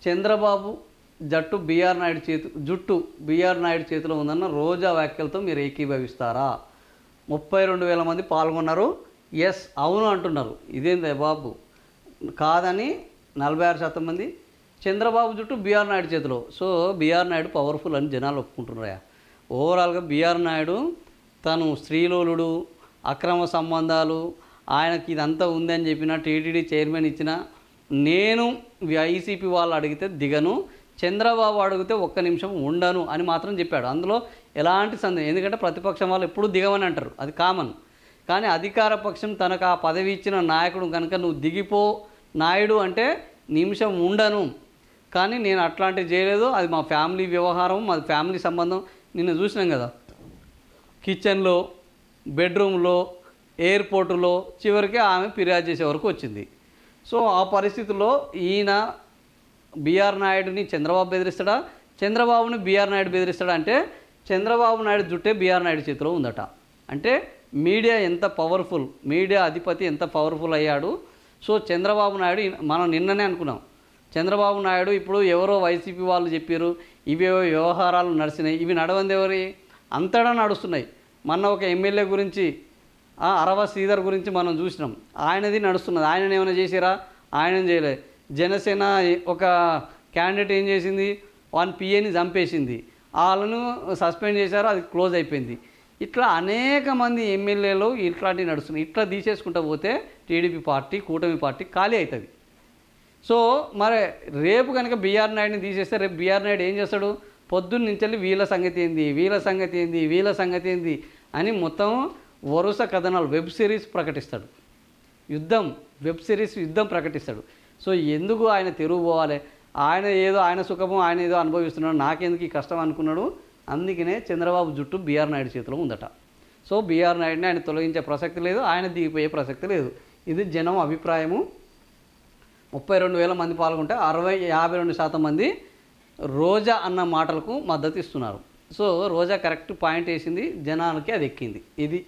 చంద్రబాబు జుట్టు బీఆర్ నాయుడు చేతిలో ఉందన్న రోజా వ్యాఖ్యలతో మీరు ఏకీభవిస్తారా? 32,000 మంది పాల్గొన్నారు. ఎస్ అవును అంటున్నారు. ఇదేంది బాబు? కాదని 46% మంది. చంద్రబాబు జుట్టు బీఆర్ నాయుడు చేతిలో. సో బీఆర్ నాయుడు పవర్ఫుల్ అని జనాలు ఒప్పుకుంటున్నారా? ఓవరాల్గా బీఆర్ నాయుడు తను స్త్రీలోలుడు, అక్రమ సంబంధాలు, ఆయనకి ఇదంతా ఉందని చెప్పిన టీటీడీ చైర్మన్ ఇచ్చిన, నేను వైసీపీ వాళ్ళు అడిగితే దిగను, చంద్రబాబు అడిగితే ఒక్క నిమిషం ఉండను అని మాత్రం చెప్పాడు. అందులో ఎలాంటి సందేహం, ఎందుకంటే ప్రతిపక్షం వాళ్ళు ఎప్పుడు దిగమని అంటారు, అది కామన్. కానీ అధికార పక్షం తనకు ఆ పదవి ఇచ్చిన నాయకుడు కనుక నువ్వు దిగిపో నాయుడు అంటే నిమిషం ఉండను, కానీ నేను అట్లాంటివి చేయలేదు, అది మా ఫ్యామిలీ వ్యవహారం, మాది ఫ్యామిలీ సంబంధం. నిన్న చూసినాం కదా, కిచెన్లో, బెడ్రూమ్లో, ఎయిర్పోర్టులో, చివరికి ఆమె ఫిర్యాదు చేసే వరకు వచ్చింది. సో ఆ పరిస్థితుల్లో ఈయన బీఆర్ నాయుడిని చంద్రబాబు బెదిరిస్తాడా, చంద్రబాబుని బీఆర్ నాయుడు బెదిరిస్తాడా? అంటే చంద్రబాబు నాయుడు జుట్టే బీఆర్ నాయుడు చేతిలో ఉందట. అంటే మీడియా ఎంత పవర్ఫుల్, మీడియా అధిపతి ఎంత పవర్ఫుల్ అయ్యాడు. సో చంద్రబాబు నాయుడు, మనం నిన్ననే అనుకున్నాం, చంద్రబాబు నాయుడు ఇప్పుడు ఎవరో వైసీపీ వాళ్ళు చెప్పారు, ఇవేవో వ్యవహారాలు నడిచినాయి, ఇవి నడవంది ఎవరి అంతటా నడుస్తున్నాయి. మొన్న ఒక ఎమ్మెల్యే గురించి, అరవ శ్రీధర్ గురించి మనం చూసినాం, ఆయనది నడుస్తున్నది. ఆయన ఏమైనా చేసారా? ఆయన చేయలేదు. జనసేన ఒక క్యాండిడేట్ ఏం చేసింది, 1 PAని చంపేసింది, వాళ్ళను సస్పెండ్ చేశారు, అది క్లోజ్ అయిపోయింది. ఇట్లా అనేక మంది ఎమ్మెల్యేలు ఇట్లాంటివి నడుస్తున్నాయి. ఇట్లా తీసేసుకుంటూ పోతే టీడీపీ పార్టీ, కూటమి పార్టీ ఖాళీ అవుతుంది. సో మరి రేపు కనుక బీఆర్ నాయుడిని తీసేస్తే రేపు బీఆర్ నాయుడు ఏం చేస్తాడు? పొద్దున్న నుంచి వీళ్ళ సంగతి ఏంది, వీళ్ళ సంగతి ఏంది, వీళ్ళ సంగతి ఏంది అని మొత్తం వరుస కథనాలు, వెబ్ సిరీస్ ప్రకటిస్తాడు. వెబ్ సిరీస్ యుద్ధం ప్రకటిస్తాడు. సో ఎందుకు ఆయన తెరుగు పోవాలి? ఆయన సుఖము ఆయన ఏదో అనుభవిస్తున్నాడు, నాకెందుకు ఈ కష్టం అనుకున్నాడు. అందుకనే చంద్రబాబు జుట్టు బీఆర్ నాయుడు చేతిలో ఉందట. సో బీఆర్ నాయుడిని ఆయన తొలగించే ప్రసక్తి లేదు, ఆయన దిగిపోయే ప్రసక్తి లేదు. ఇది జనం అభిప్రాయము. 32,000 మంది పాల్గొంటే 52% మంది రోజా అన్న మాటలకు మద్దతు ఇస్తున్నారు. సో రోజా కరెక్ట్ పాయింట్ వేసింది, జనాలకి అది ఎక్కింది. ఇది